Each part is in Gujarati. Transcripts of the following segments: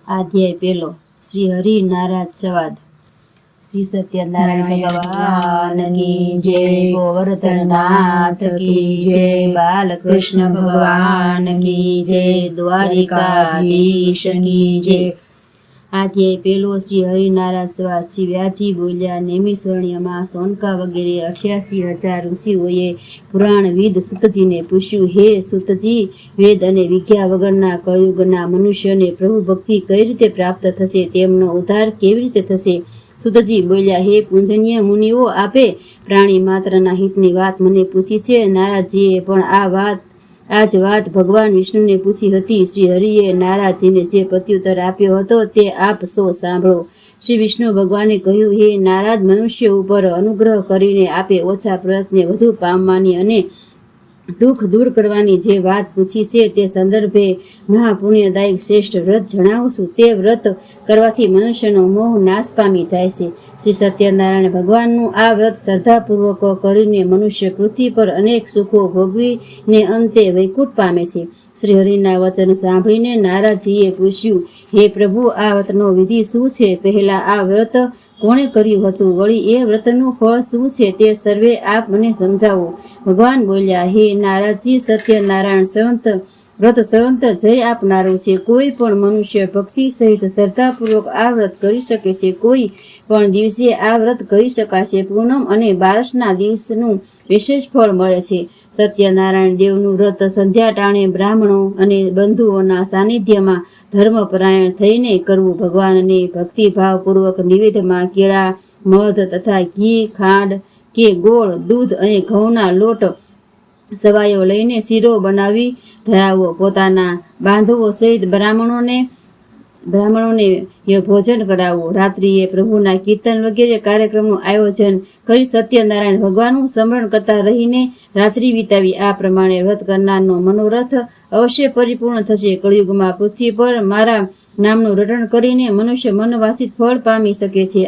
अध्याय पहलो श्री हरि नाराज संवाद। श्री सत्यनारायण भगवान की जय, गोवर्धन नाथ की जय, बालकृष्ण भगवान की जय, द्वारिकाधीश की जय। अध्याय पहलो श्री हरिनाराज संवाद। श्री व्यासજી બોલ્યા, નેમિષરણ્યમાં સોનકા વગેરે 88,000 ઋષિઓએ પુરાણવિદ સૂતજીને પૂછ્યું, હે સૂતજી, વેદ અને વિદ્યા વગરના કળયુગના મનુષ્યને પ્રભુ ભક્તિ કઈ રીતે પ્રાપ્ત થશે, તેમનો ઉદ્ધાર કેવી રીતે થશે? સૂતજી બોલ્યા, હે પૂજનીય મુનિઓ, આપે પ્રાણી માત્રના હિતની વાત મને પૂછી છે. નારાજજીએ પણ આ જ વાત ભગવાન વિષ્ણુને પૂછી હતી. શ્રી હરિએ નારાજજીને જે પ્રત્યુત્તર આપ્યો હતો તે આપ સૌ સાંભળો. શ્રી વિષ્ણુ ભગવાને કહ્યું, હે નારાજ, મનુષ્ય ઉપર અનુગ્રહ કરીને આપે ઓછા પ્રયત્ને વધુ પામવાની અને દુઃખ દૂર કરવાની જે વાત પૂછી છે તે સંદર્ભે મહાપુણ્યદાયક શ્રેષ્ઠ વ્રત જણાવું છું. તે વ્રત કરવાથી મનુષ્યનો મોહ નાશ પામી જાય છે. શ્રી સત્યનારાયણ ભગવાનનું આ વ્રત શ્રદ્ધાપૂર્વક કરીને મનુષ્ય પૃથ્વી પર અનેક સુખો ભોગવીને અંતે વૈકુંઠ પામે છે. શ્રી હરિના વચન સાંભળીને નારાજજીએ પૂછ્યું, હે પ્રભુ, આ વ્રતનો વિધિ શું છે? પહેલા આ વ્રત કોણે કર્યું હતું? વળી એ વ્રતનું ફળ શું છે તે સર્વે આપ મને સમજાવો. ભગવાન બોલ્યા, હે નારાજજી, સત્યનારાયણ વ્રત સંવત જય આપનારું છે. કોઈ પણ મનુષ્ય ભક્તિ સહિત શ્રદ્ધાપૂર્વક આ વ્રત કરી શકે છે. કોઈ પણ દિવસે આ વ્રત કરી શકાશે. પૂનમ અને બારસના દિવસનું વિશેષ ફળ મળે છે. સત્યનારાયણ દેવનું વ્રત સંધ્યા ટાણે બ્રાહ્મણો અને બંધુઓના સાનિધ્યમાં ધર્મપરાયણ થઈને કરવું. ભગવાનને ભક્તિભાવપૂર્વક નિવેદમાં કેળા, મધ તથા ઘી, ખાંડ કે ગોળ, દૂધ અને ઘઉંના લોટ સવાયો લઈને શીરો બનાવી ધરાવવો. પોતાના બાંધવો સહિત બ્રાહ્મણોને ભોજન કરાવવું. રાત્રિએ પ્રભુના કીર્તન વગેરે કાર્યક્રમનું આયોજન કરી સત્યનારાયણ ભગવાનનું સ્મરણ કરતા રહીને રાત્રિ વિતાવી. આ પ્રમાણે વ્રત કરનારનો મનોરથ અવશ્ય પરિપૂર્ણ થશે. કળિયુગમાં પૃથ્વી પર મારા નામનું રટણ કરીને મનુષ્ય મનવાસિત ફળ પામી શકે છે.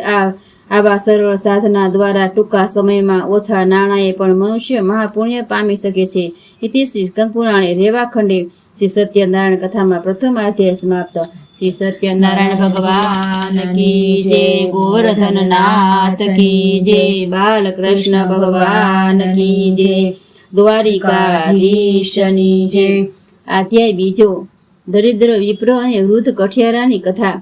આવા સરળ સાધના દ્વારા ટૂંકા સમયમાં ઓછા નાણાંએ પણ મનુષ્ય મહાપુણ્ય પામી શકે છે. ઇતિ શ્રી સ્કંદપુરાણે રેવાખંડે શ્રી સત્યનારાયણ કથામાં પ્રથમ અધ્યાય સમાપ્ત. શ્રી સત્યનારાયણ ભગવાન કી જય, ગોવર્ધન નાથ કી જય, બાલકૃષ્ણ ભગવાન કી જય, દ્વારિકાધીશની જય. અધ્યાય બીજો. દરિદ્ર વિપ્ર અને વૃદ્ધ કઠિયારાની કથા.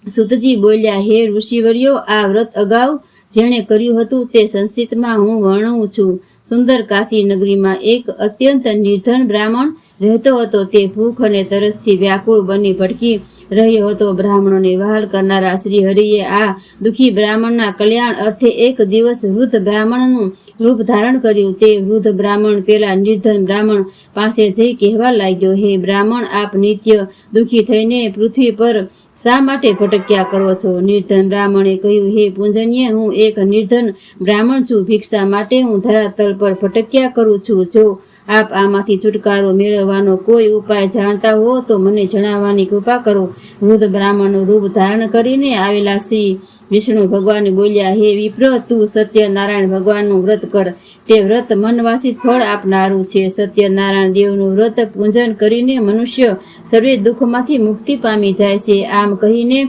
સૂતજી બોલ્યા, હે ઋષિવર્યો, આ વ્રત અગાઉ જેણે કર્યું હતું તે સંક્ષિપ્તમાં હું વર્ણવું છું. સુંદર કાશી નગરીમાં એક અત્યંત નિર્ધન બ્રાહ્મણ રહેતો હતો. તે ભૂખ અને તરસથી વ્યાકુળ બની ભટકી રહ્યો હતો. બ્રાહ્મણોને વહાલ કરનારા શ્રી હરિએ આ દુઃખી બ્રાહ્મણના કલ્યાણ અર્થે એક દિવસ વૃદ્ધ બ્રાહ્મણનું રૂપ ધારણ કર્યું. તે વૃદ્ધ બ્રાહ્મણ પેલા નિર્ધન બ્રાહ્મણ પાસે જઈ કહેવા લાગ્યો, હે બ્રાહ્મણ, આપ નિત્ય દુઃખી થઈને પૃથ્વી પર શા માટે ભટક્યા કરો છો? નિર્ધન બ્રાહ્મણે કહ્યું, હે પૂજનીય, હું એક નિર્ધન બ્રાહ્મણ છું. ભિક્ષા માટે હું ધરાતલ પર ભટક્યા કરું છું. જો આપ આમાંથી છુટકારો મેળવવાનો કોઈ ઉપાય જાણતા હો તો મને જણાવવાની કૃપા કરો. વૃદ્ધ બ્રાહ્મણનું રૂપ ધારણ કરીને આવેલા શ્રી વિષ્ણુ ભગવાન બોલ્યા, હે વિપ્ર, તું સત્યનારાયણ ભગવાનનું વ્રત કર. તે વ્રત મનવાસિત ફળ આપનારું છે. સત્યનારાયણ દેવનું વ્રત પૂજન કરીને મનુષ્ય સર્વે દુઃખમાંથી મુક્તિ પામી જાય છે. આમ કહીને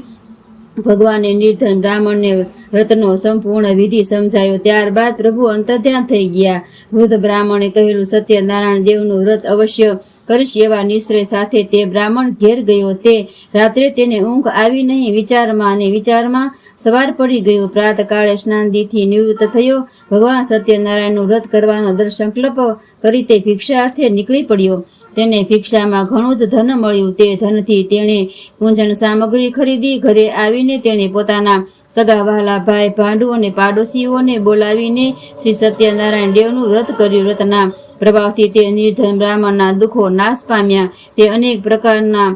ભગવાને નિર્ધન બ્રાહ્મણને વ્રતનો સંપૂર્ણ વિધિ સમજાયો. ત્યારબાદ પ્રભુ અંતર્ધ્યાન થઈ ગયા. વૃદ્ધ બ્રાહ્મણે કહેલું સત્યનારાયણ દેવનું વ્રત અવશ્ય કરીશ એવા નિશ્ચય સાથે તે બ્રાહ્મણ ઘેર ગયો. તે રાત્રે તેને ઊંઘ આવી નહીં. વિચારમાં સવાર પડી ગયું. પ્રાતકાળે સ્નાનદીથી નિવૃત્ત થયો. ભગવાન સત્યનારાયણનું વ્રત કરવાનો દ્રઢ સંકલ્પ કરી તે ભિક્ષાર્થે નીકળી પડ્યો. તેને ભિક્ષામાં ઘણું જ ધન મળ્યું. તે ધનથી તેણે પૂજન સામગ્રી ખરીદી. ઘરે આવીને તેણે પોતાના સગા વહાલા ભાઈ, ભાંડુ અને પાડોશીઓને બોલાવીને શ્રી સત્યનારાયણ દેવનું વ્રત કર્યું. વ્રતના પ્રભાવથી તે નિર્ધન બ્રાહ્મણના દુઃખો નાશ પામ્યા. તે અનેક પ્રકારના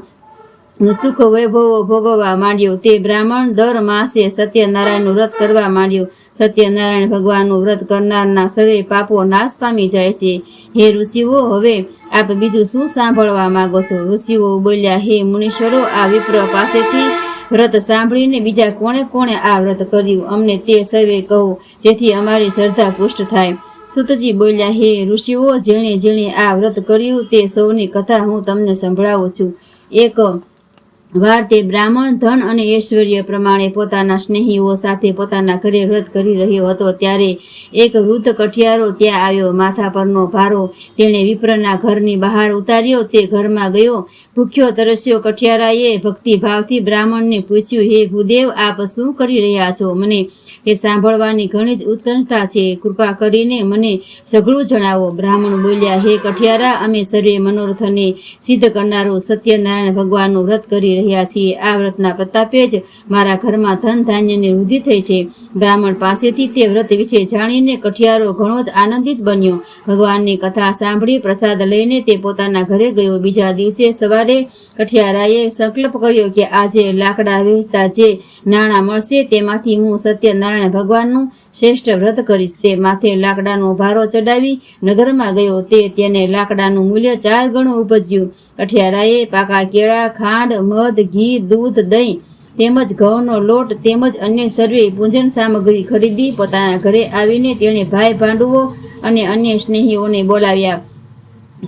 સુખ વૈભવો ભોગવવા માંડ્યો. તે બ્રાહ્મણ દર માસે સત્યનારાયણનું વ્રત કરવા માંડ્યો. સત્યનારાયણ ભગવાનનું વ્રત કરનારના સર્વે પાપો નાશ પામી જાય છે. હે ઋષિઓ, હવે આપ બીજું શું સાંભળવા માંગો છો? ઋષિઓ બોલ્યા, હે મુનીશ્વરો, આ વિપ્ર પાસેથી વ્રત સાંભળીને બીજા કોણે આ વ્રત કર્યું? અમને તે સર્વે કહો, જેથી અમારી શ્રદ્ધા પુષ્ટ થાય. સૂતજી બોલ્યા, હે ઋષિઓ, જેણે આ વ્રત કર્યું તે સૌની કથા હું તમને સંભળાવું છું. એક વાર તે બ્રાહ્મણ ધન અને ઐશ્વર્ય પ્રમાણે પોતાના સ્નેહીઓ સાથે પોતાના ઘરે વ્રત કરી રહ્યો હતો ત્યારે એક વૃદ્ધ કઠિયારો ત્યાં આવ્યો. માથા પરનો ભારો તેણે વિપ્રના ઘરની બહાર ઉતાર્યો. તે ઘરમાં ગયો. ભૂખ્યો તરસ્યો કઠિયારાએ ભક્તિભાવથી બ્રાહ્મણને પૂછ્યું, હે ભૂદેવ, આપ શું કરી રહ્યા છો? મને તે સાંભળવાની ઘણી જ ઉત્કંઠા છે. કૃપા કરીને મને સઘળું જણાવો. બ્રાહ્મણ બોલ્યા, હે કઠિયારા, અમે સર્વે મનોરથને સિદ્ધ કરનારું સત્યનારાયણ ભગવાનનું વ્રત કરી રહ્યા છીએ. આ વ્રતના પ્રતાપે જ મારા ઘરમાં ધન ધાન્યની વૃદ્ધિ થઈ છે. બ્રાહ્મણ પાસેથી તે વ્રત વિશે જાણીને કઠિયારો ઘણો જ આનંદિત બન્યો. ભગવાનની કથા સાંભળી પ્રસાદ લઈને તે પોતાના ઘરે ગયો. બીજા દિવસે સવારે કઠિયારાએ સંકલ્પ કર્યો કે આજે લાકડા વેચતા જે નાણાં મળશે તેમાંથી હું સત્યનારાયણ ભગવાનનું શ્રેષ્ઠ વ્રત કરીશ. તે માથે લાકડાનો ભારો ચડાવી નગરમાં ગયો. તેને લાકડાનું મૂલ્ય 4 ગણું ઉપજ્યું. કઠિયારાએ પાકા કેળા, ખાંડ, મધ, ઘી, દૂધ, દહીં તેમજ ઘઉંનો લોટ તેમજ અન્ય સર્વે પૂજન સામગ્રી ખરીદી પોતાના ઘરે આવીને તેણે ભાઈ ભાંડુઓ અને અન્ય સ્નેહીઓને બોલાવ્યા.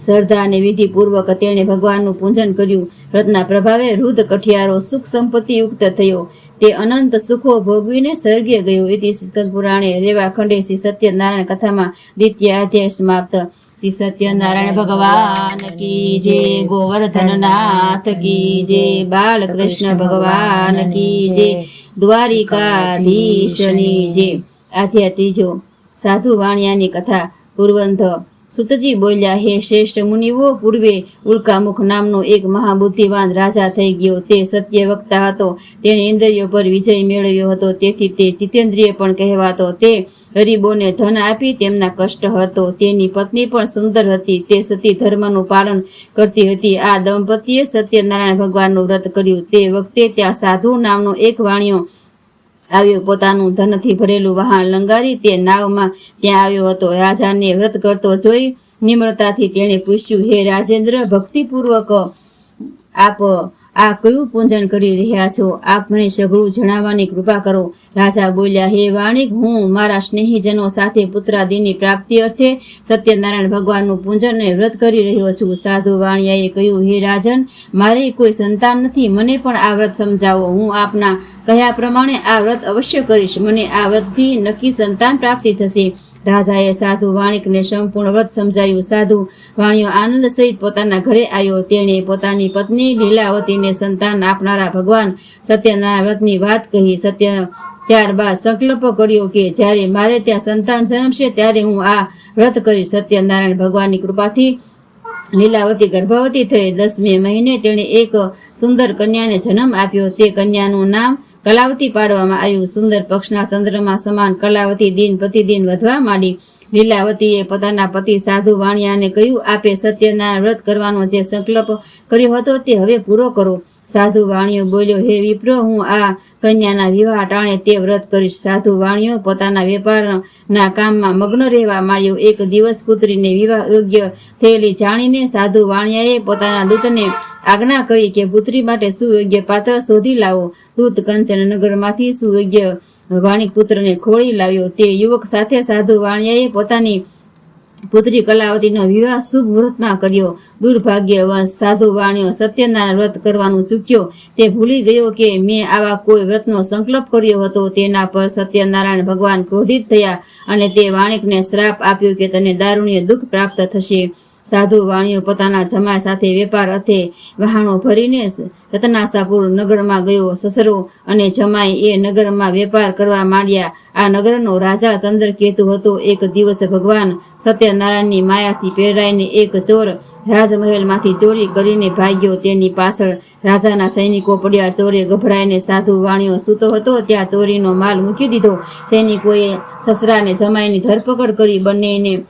શ્રદ્ધા અને વિધિપૂર્વક તેણે ભગવાનનું પૂજન કર્યું. વ્રતના પ્રભાવે વૃદ્ધ કઠિયારો સુખ સંપત્તિ યુક્ત થયો. તે અનંત સુખો ભોગવીને સ્વર્ગે ગયો. ઇતિ સ્કંદ પુરાણે રેવા ખંડે શ્રી સત્યનારાયણ કથામાં દ્વિતીય અધ્યાય સમાપ્ત. શ્રી સત્યનારાયણ ભગવાન કી જય, ગોવર્ધનનાથ કી જય, બાલકૃષ્ણ ભગવાન કી જય, દ્વારિકાધીશની જય. અધ્યાય ત્રીજો. સાધુ વાણિયાની કથા. પૂર્વંધ. સુતજી બોલ્યા, હે શ્રેષ્ઠ મુનિઓ, પૂર્વે ઉલ્કામુખ નામનો એક મહાબુદ્ધિવાન રાજા થઈ ગયો. તે સત્ય વક્તા હતો. તેણે ઇન્દ્રિયો પર વિજય મેળવ્યો હતો. તેથી તે જીતેન્દ્રિય પણ કહેવાતો. તે ગરીબોને ધન આપી તેમના કષ્ટ હરતો. તેની પત્ની પણ સુંદર હતી. તે સતી ધર્મનું પાલન કરતી હતી. આ દંપતીએ સત્યનારાયણ ભગવાનનું વ્રત કર્યું. તે વખતે ત્યાં સાધુ નામનો એક વાણિયો આવ્યો. પોતાનું ધનથી ભરેલું વહાણ લંગારી તે નાવમાં ત્યાં આવ્યો હતો. રાજાને વ્રત કરતો જોઈ નિમ્રતાથી તેણે પૂછ્યું, હે રાજેન્દ્ર, ભક્તિપૂર્વક આપ આ કયું પૂજન કરી રહ્યા છો? આપ મને સઘળું જણાવવાની કૃપા કરો. રાજા બોલ્યા, હે વાણિક, હું મારા સ્નેહીજનો સાથે પુત્રાદિની પ્રાપ્તિ અર્થે સત્યનારાયણ ભગવાનનું પૂજન અને વ્રત કરી રહ્યો છું. સાધુ વાણિયાએ કહ્યું, હે રાજન, મારે કોઈ સંતાન નથી. મને પણ આ વ્રત સમજાવો. હું આપના કહ્યા પ્રમાણે આ વ્રત અવશ્ય કરીશ. મને આ વ્રતથી નક્કી સંતાન પ્રાપ્તિ થશે. રાજાએ સાધુ વાણિકને સંપૂર્ણ વ્રત સમજાવ્યું. સાધુ વાણિયો આનંદ સહિત પોતાના ઘરે આવ્યો. તેણે પોતાની પત્ની લીલાવતીને સંતાન આપનારા ભગવાન સત્યનારાયણ વ્રતની વાત કહી. ત્યારબાદ સંકલ્પ કર્યો કે જ્યારે મારે ત્યાં સંતાન જન્મશે ત્યારે હું આ વ્રત કરીશ. સત્યનારાયણ ભગવાનની કૃપાથી લીલાવતી ગર્ભવતી થઈ. 10મે મહિને તેણે એક સુંદર કન્યાને જન્મ આપ્યો. તે કન્યાનું નામ કલાવતી પાડવામાં આવ્યું. સુંદર પક્ષના ચંદ્રમા સમાન કલાવતી દિન પ્રતિદિન વધવા માંડી. લીલાવતીએ પોતાના પતિ સાધુ વાણિયાને કહ્યું, આપે સત્યનારાયણ વ્રત કરવાનો જે સંકલ્પ કર્યો હતો તે હવે પૂરો કરો. સાધુ વાણિયો બોલ્યો, હે વિપ્ર, હું આ કન્યાના વિવાહ ટાણે તે વ્રત કરીશ. સાધુ વાણિયો પોતાના વેપારના કામમાં મગ્ન રહેવા માંડ્યો. એક દિવસ પુત્રીને વિવાહ યોગ્ય થયેલી જાણીને સાધુ વાણિયાએ પોતાના દૂતને આજ્ઞા કરી કે પુત્રી માટે સુયોગ્ય પાત્ર શોધી લાવો. દૂત કંચન નગરમાંથી સુયોગ્ય વાણિક પુત્રને ખોળી લાવ્યો. તે યુવક સાથે સાધુ વાણિયાએ પોતાની પુત્રી કલાવતીનો વિવાહ શુભ મુહૂર્તમાં કર્યો. દુર્ભાગ્યવશ સાધુ વાણિયો સત્યનારાયણ વ્રત કરવાનું ચૂક્યો. તે ભૂલી ગયો કે મેં આવા કોઈ વ્રતનો સંકલ્પ કર્યો હતો. તેના પર સત્યનારાયણ ભગવાન ક્રોધિત થયા અને તે વાણિકને શ્રાપ આપ્યો કે તને દારૂણ્ય દુઃખ પ્રાપ્ત થશે. સાધુ વાણિયો પોતાના જમાઈ સાથે વેપાર અર્થે વહાણો ભરીને રતનાસાપુર નગરમાં ગયો. સસરો અને જમાઈ એ નગરમાં વેપાર કરવા માંડ્યા. આ નગરનો રાજા ચંદ્રકેતુ હતો. એક દિવસ ભગવાન સત્યનારાયણની માયાથી પ્રેરાઈને એક ચોર રાજમહેલમાંથી ચોરી કરીને ભાગ્યો. તેની પાછળ રાજાના સૈનિકો પડ્યા. ચોરે ગભરાઈને સાધુ વાણિયો સૂતો હતો ત્યાં ચોરીનો માલ મૂકી દીધો. સૈનિકોએ સસરાને જમાઈની ધરપકડ કરી બંનેને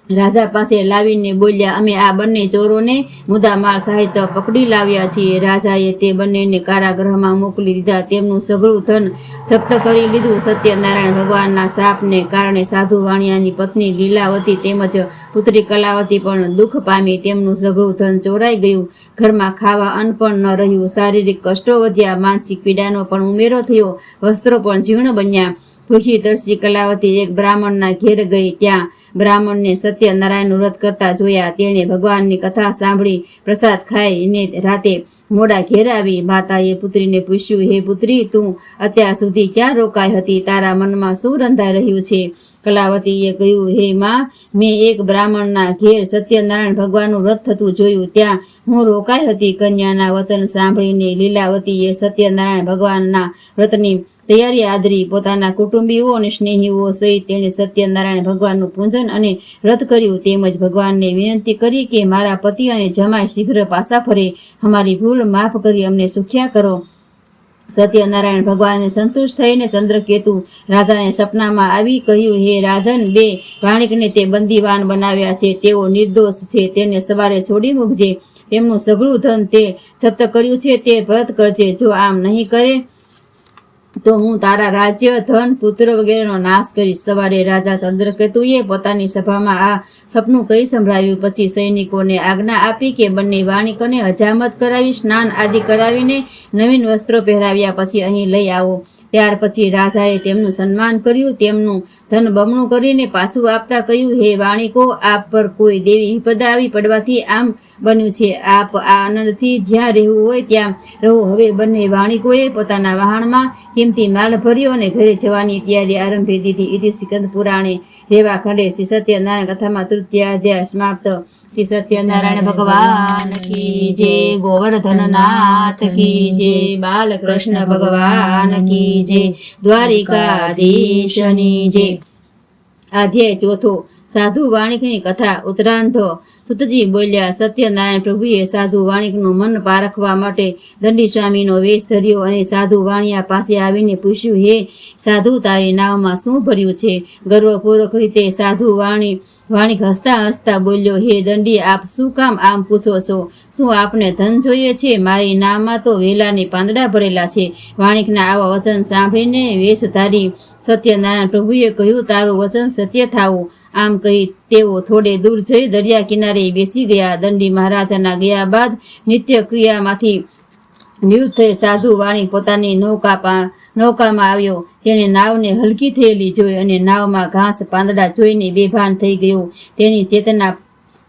રાજા પાસે લાવીને બોલ્યા, અમે આ બંને ચોરોને મુદ્દામાલ સહિત પકડી લાવ્યા છીએ. રાજાએ તે બંનેને કારાગૃહમાં મોકલી દીધા. તેમનું સઘળું ધન જપ્ત કરી લીધું. સત્યનારાયણ ભગવાનના શાપને કારણે સાધુ વાણિયાની પત્ની લીલાવતી તેમજ પુત્રી કલાવતી પણ દુઃખ પામી. તેમનું સઘળું ધન ચોરાઈ ગયું. ઘરમાં ખાવા અન્ન પણ ન રહ્યું. શારીરિક કષ્ટો વધ્યા. માનસિક પીડાનો પણ ઉમેરો થયો. વસ્ત્રો પણ જીર્ણ બન્યા. ભૂખી તરસી કલાવતી એક બ્રાહ્મણના ઘેર ગઈ. ત્યાં બ્રાહ્મણને સત્યનારાયણનું વ્રત કરતા જોયા. તેણે ભગવાનની કથા સાંભળી પ્રસાદ ખાઈને રાતે મોડા ઘેર આવી માતાએ પુત્રીને પૂછ્યું, હે પુત્રી, તું અત્યાર સુધી ક્યાં રોકાઈ હતી? તારા મનમાં શું રંધાઈ રહ્યું છે? કલાવતીએ કહ્યું, હે માં, મેં એક બ્રાહ્મણના ઘેર સત્યનારાયણ ભગવાનનું વ્રત થતું જોયું, ત્યાં હું રોકાઈ હતી. કન્યાના વચન સાંભળીને લીલાવતીએ સત્યનારાયણ ભગવાનના વ્રતની તૈયારી આદરી. પોતાના કુટુંબીઓ અને સ્નેહીઓ સહિત તેણે સત્યનારાયણ ભગવાનનું પૂજન અને વ્રત કર્યું. તેમજ ભગવાનને વિનંતી કરી કે મારા પતિ અને જમાઈ શીઘ્ર પાછા ફરે, અમારી ભૂલ માફ કરી અમને સુખ્યા કરો. સત્યનારાયણ ભગવાનને સંતુષ્ટ થઈને ચંદ્રકેતુ રાજાને સપનામાં આવી કહ્યું, હે રાજન, બે વાણિકને તે બંદીવાન બનાવ્યા છે, તેઓ નિર્દોષ છે, તેને સવારે છોડી મૂકજે. તેમનું સઘળું ધન તે જપ્ત કર્યું છે તે પરત કરજે. જો આમ નહીં કરે તો હું તારા રાજ્ય, ધન, પુત્ર વગેરેનો નાશ કરીશ. સવારે રાજા ચંદ્રકેતુએ પોતાની સભામાં આ સપનું કહી સંભળાવ્યું. પછી સૈનિકોને આજ્ઞા આપી કે બંને વાણિકોને હજામત કરાવી, સ્નાન આદિ કરાવીને નવીન વસ્ત્રો પહેરાવ્યા પછી અહીં લઈ આવો. ત્યાર પછી રાજાએ તેમનું સન્માન કર્યું. તેમનું ધન બમણું કરીને પાછું આપતા કહ્યું, હે વાણિકો, આપ પર કોઈ દેવી વિપદા આવી પડવાથી આમ બન્યું છે. આપ આ આનંદથી જ્યાં રહેવું હોય ત્યાં રહો. હવે બંને વાણિકોએ પોતાના વહાણમાં કિંમતી માલ ભર્યો અને ઘરે જવાની તૈયારી આરંભી દીધી. ઇતિ સ્કંદ પુરાણે રેવા ખંડે શ્રી સત્યનારાયણ કથામાં તૃતીયાધ્યાય સમાપ્ત. શ્રી સત્યનારાયણ ભગવાન કી જય, ગોવર્ધનનાથ કી જય, બાલકૃષ્ણ ભગવાન કી જય, દ્વારિકાધીશની જય. અધ્યાય ચોથો. સાધુ વાણિકની કથા. ઉત્તરાંધો. સુતજી બોલ્યા, સત્યનારાયણ પ્રભુએ સાધુ વાણિકનું મન પારખવા માટે દંડી સ્વામીનો વેશ ધર્યો અને સાધુ વાણિયા પાસે આવીને પૂછ્યું, હે સાધુ, તારી નાવમાં શું ભર્યું છે? ગર્વપૂર્વક રીતે સાધુ વાણિક હસતા હસતા બોલ્યો, હે દંડી, આપ શું કામ આમ પૂછો છો? શું આપને ધન જોઈએ છે? મારી નાવમાં તો વેલાની પાંદડા ભરેલા છે. વાણિકના આવા વચન સાંભળીને વેશધારી સત્યનારાયણ પ્રભુએ કહ્યું, તારું વચન સત્ય થાવું. આમ કહી તેઓ થોડે દૂર જઈ દરિયા કિનારે બેસી ગયા. દંડી મહારાજાના ગયા બાદ નિત્ય ક્રિયામાંથી નિવૃત્ત થઈ સાધુ વાણિક પોતાની નૌકામાં આવ્યો. તેને નાવને હલકી થયેલી જોઈ અને નાવમાં ઘાસ પાંદડા જોઈને બેભાન થઈ ગયો. તેની ચેતના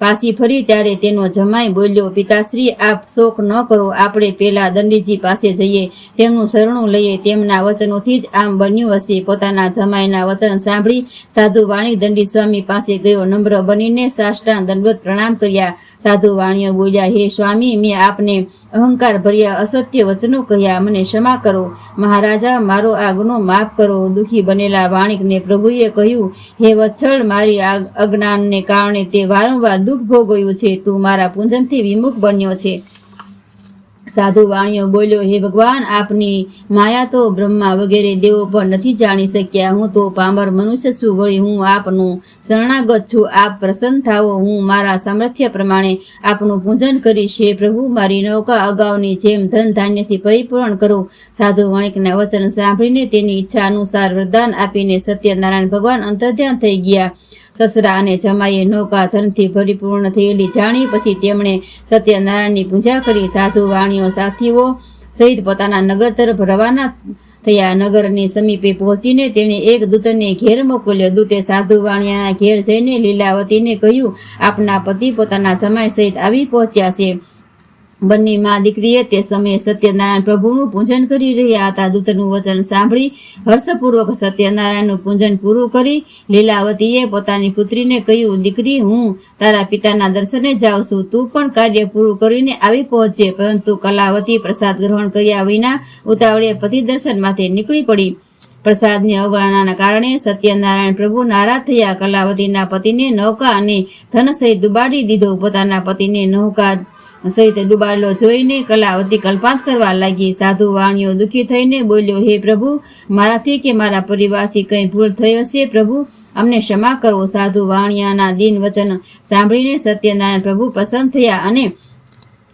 પાછી ફરી ત્યારે તેનો જમાઈ બોલ્યો, પિતાશ્રી, આપ શોક ન કરો, આપણે પેલા દંડીજી પાસે જઈએ, તેમનું શરણું લઈએ. તેમના વચનોથી જ આમ બન્યું હશે. પોતાના જમાઈના વચન સાંભળી સાધુ વાણિક દંડી સ્વામી પાસે ગયો. નમ્ર બનીને સાષ્ટાંગ દંડવત પ્રણામ કર્યા. સાધુ વાણીઓ બોલ્યા, હે સ્વામી, મેં આપને અહંકાર ભર્યા અસત્ય વચનો કહ્યા, મને ક્ષમા કરો. મહારાજા, મારો આ ગુનો માફ કરો. દુઃખી બનેલા વાણિકને પ્રભુએ કહ્યું, હે વત્સલ, મારી અજ્ઞાનને કારણે તે વારંવાર દુઃખ ભોગવ્યું છે. તું મારા પૂજનથી વિમુખ બન્યો છે. સાધુ વાણીઓ બોલ્યો, હે ભગવાન, આપની માયા તો બ્રહ્મા વગેરે દેવો પણ નથી જાણી શક્યા. હું તો પામર મનુષ્ય છું, વળી હું આપનું શરણાગત છું. આપ પ્રસન્ન થાવો, હું મારા સામર્થ્ય પ્રમાણે આપનું પૂજન કરીશ. હે પ્રભુ, મારી નૌકા અગાઉની જેમ ધન ધાન્યથી પરિપૂર્ણ કરો. સાધુ વાણિકના વચન સાંભળીને તેની ઈચ્છા અનુસાર વરદાન આપીને સત્યનારાયણ ભગવાન અંતર્ધ્યાન થઈ ગયા. સસરા અને જમાઈએ નૌકા ધનથી પરિપૂર્ણ થયેલી જાણી પછી તેમણે સત્યનારાયણની પૂજા કરી. સાધુ વાણીઓ સાથીઓ સહિત પોતાના નગર તરફ રવાના થયા. નગરની સમીપે પહોંચીને તેણે એક દૂતને ઘેર મોકલ્યો. દૂતે સાધુ વાણિયાના ઘેર જઈને લીલાવતીને કહ્યું, આપના પતિ પોતાના જમાઈ સહિત આવી પહોંચ્યા છે. બંને મા દીકરીએ તે સમયે સત્યનારાયણ પ્રભુનું પૂજન કરી રહ્યા હતા. દૂતનું વચન સાંભળી હર્ષપૂર્વક સત્યનારાયણનું પૂજન પૂરું કરી લીલાવતીએ પોતાની પુત્રીને કહ્યું, દીકરી, હું તારા પિતાના દર્શને જાઉં છું, તું પણ કાર્ય પૂરું કરીને આવી પહોંચજે. પરંતુ કલાવતી પ્રસાદ ગ્રહણ કર્યા વિના ઉતાવળે પતિ દર્શન માટે નીકળી પડી. પ્રસાદની અવગણનાના કારણે સત્યનારાયણ પ્રભુ નારાજ થયા. કલાવતીના પતિને નૌકા અને ધન સહિત ડૂબાડી દીધો. પોતાના પતિને નૌકા સહિત ડૂબાડેલો જોઈને કલાવતી કલ્પાંત કરવા લાગી. સાધુ વાણીઓ દુઃખી થઈને બોલ્યો, હે પ્રભુ, મારાથી કે મારા પરિવારથી કંઈ ભૂલ થઈ હશે, પ્રભુ અમને ક્ષમા કરો. સાધુ વાણિયાના દીન વચન સાંભળીને સત્યનારાયણ પ્રભુ પ્રસન્ન થયા અને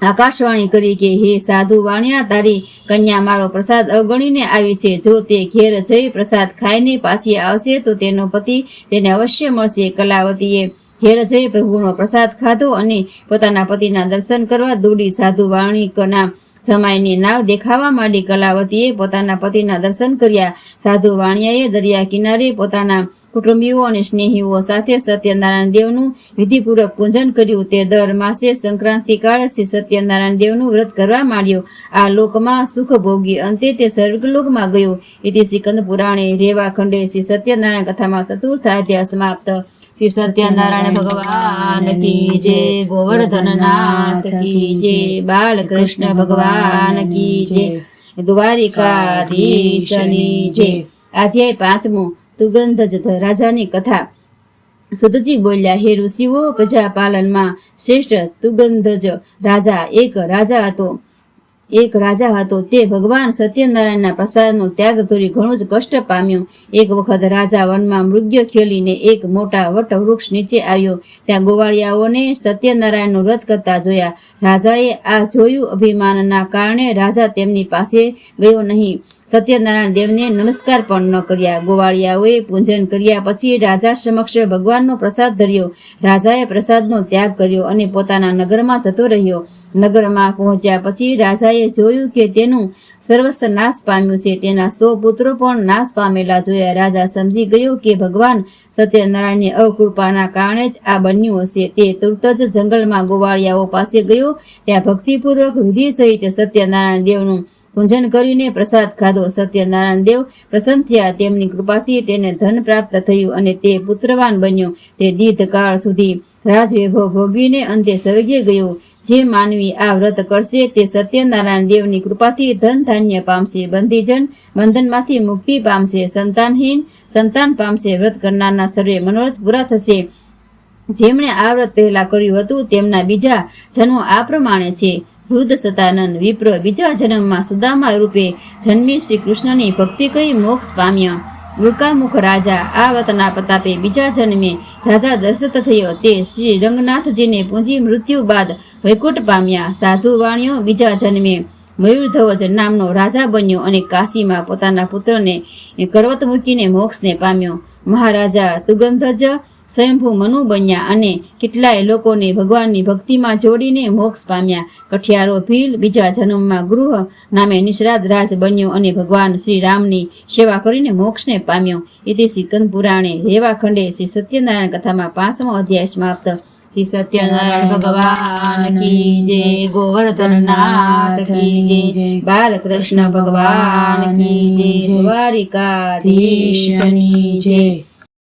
આકાશવાણી કરી કે, હે સાધુ વાણિયા, તારી કન્યા મારો પ્રસાદ અવગણીને આવી છે. જો તે ઘેર જઈ પ્રસાદ ખાઈને પાછી આવશે તો તેનો પતિ તેને અવશ્ય મળશે. કલાવતીએ ઘેર જઈ પ્રભુનો પ્રસાદ ખાધો અને પોતાના પતિના દર્શન કરવા દોડી. સાધુ વાણિકના જમાઈની નાવ દેખાવા માંડી. કલાવતીએ પોતાના પતિના દર્શન કર્યા. સાધુ વાણિયાએ દરિયા કિનારે પોતાના કુટુંબીઓ અને સ્નેહીઓ સાથે સત્યનારાયણ દેવનું વિધિપૂર્વક પૂજન કર્યું. તે દર માસે સંક્રાંતિ કાળે શ્રી સત્યનારાયણ દેવનું વ્રત કરવા માંડ્યો. આ લોકમાં સુખ ભોગી અંતે તે સ્વર્ગલોકમાં ગયો. ઇતિ સ્કંદ પુરાણે રેવા ખંડે શ્રી સત્યનારાયણ કથામાં ચતુર્થાધ્યાય સમાપ્ત. શ્રી સત્યનારાયણ ભગવાન કી જય, ગોવર્ધનનાથ કી જય, બાલકૃષ્ણ ભગવાન કી જય, દ્વારિકાધીશની જય. અધ્યાય 5મો. તુગંધજ રાજાની કથા. સુતજી બોલ્યા, હે ઋષિઓ, પ્રજાપાલનમાં શ્રેષ્ઠ તુગંધજ રાજા એક રાજા હતો. તે ભગવાન સત્યનારાયણના પ્રસાદનો ત્યાગ કરી ઘણું જ કષ્ટ પામ્યો. એક વખત રાજા વનમાં મૃગ્ય ખેલીને એક મોટા વટવૃક્ષ નીચે આવ્યો. ત્યાં ગોવાળિયાઓને સત્યનારાયણનું વ્રત કરતા જોયા. રાજાએ આ જોયું. અભિમાનના કારણે રાજા તેમની પાસે ગયો નહીં. સત્યનારાયણ દેવને નમસ્કાર પણ ન કર્યા. ગોવાળિયાઓએ પૂજન કર્યા પછી રાજા સમક્ષ ભગવાનનો પ્રસાદ ધર્યો. રાજાએ પ્રસાદનો ત્યાગ કર્યો અને પોતાના નગરમાં જતો રહ્યો. નગરમાં પહોંચ્યા પછી રાજાએ જોયું કે તેનું સર્વસ્વ નાશ પામ્યું છે. તેના 100 પુત્રો પણ નાશ પામેલા જોયા. રાજા સમજી ગયો કે ભગવાન સત્યનારાયણની અકૃપાના કારણે જ આ બન્યું હશે. તે તુરત જ જંગલમાં ગોવાળિયાઓ પાસે ગયો. ત્યાં ભક્તિપૂર્વક વિધિ સહિત સત્યનારાયણ દેવનું પૂજન કરીને પ્રસાદ ખાધો. સત્યનારાયણ દેવ પ્રસન્ન થયા. તેમની કૃપાથી તેને ધન પ્રાપ્ત થયું અને તે પુત્રવાન બન્યો. તે દીર્ઘકાળ સુધી રાજવૈભવ ભોગવીને અંતે સ્વર્ગે ગયો. જે માનવી આ વ્રત કરશે તે સત્યનારાયણ દેવની કૃપાથી ધન ધાન્ય પામશે. બંધીજન બંધનમાંથી મુક્તિ પામશે. સંતાનહીન સંતાન પામશે. વ્રત કરનારના સર્વે મનોરથ પૂરા થશે. જેમણે આ વ્રત પહેલા કર્યું હતું તેમના બીજા જન્મો આ પ્રમાણે છે. વૃદ્ધ સતાનંદ વિપ્ર બીજા જન્મમાં સુદામા રૂપે જન્મી શ્રી કૃષ્ણની ભક્તિ કરી મોક્ષ પામ્યા. ઉલ્કામુખ રાજા આ વ્રતના પ્રતાપે બીજા જન્મે રાજા દશરથ થયો. તે શ્રી રંગનાથજીને પૂજી મૃત્યુ બાદ વૈકુંઠ પામ્યા. સાધુ વાણિયો બીજા જન્મે મયુરધ્વજ નામનો રાજા બન્યો અને કાશીમાં પોતાના પુત્રને કરવત મૂકીને મોક્ષને પામ્યો. મહારાજા તુગંધજ સ્વયંભૂ મનુ બન્યા અને કેટલાય લોકોને ભગવાનની ભક્તિમાં જોડીને મોક્ષ પામ્યા. કઠિયારો ભીલ બીજા જન્મમાં ગૃહ નામે નિષાદ રાજ બન્યો અને ભગવાન શ્રી રામની સેવા કરીને મોક્ષને પામ્યો. ઇતિ સ્કંદ પુરાણે રેવા ખંડે શ્રી સત્યનારાયણ કથામાં 5મો અધ્યાય સમાપ્ત. શ્રી સત્યનારાયણ ભગવાન કી જય, ગોવર્ધનનાથ કી જય, બાલકૃષ્ણ ભગવાન કી જય, દ્વારિકાધીશની જય.